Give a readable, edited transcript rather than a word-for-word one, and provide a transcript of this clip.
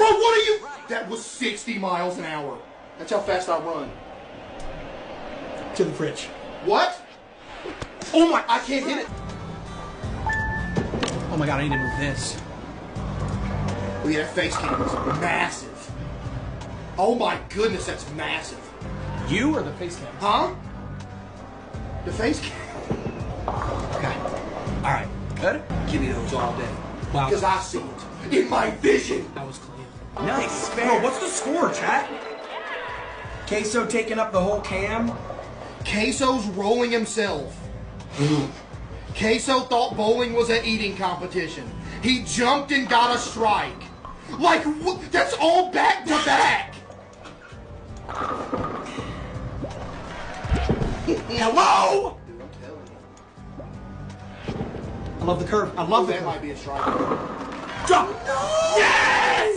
Bro, what are you? That was 60 miles an hour. That's how fast I run. To the fridge. What? Oh my, I can't hit it. Oh my god, I need to move this. Oh yeah, that face cam is massive. Oh my goodness, that's massive. You or the face cam? Huh? The face cam. Okay. Alright. Good? Give me those all day. Wow. Because I see it in my vision. That was clean. Nice. Bro, what's the score, chat? Queso taking up the whole cam? Queso's rolling himself. Queso thought bowling was an eating competition. He jumped and got a strike. Like, that's all back to back. Hello? Dude, I'm telling you. I love the curve. I love the That curve. might be a strike. Jump! No! Yes!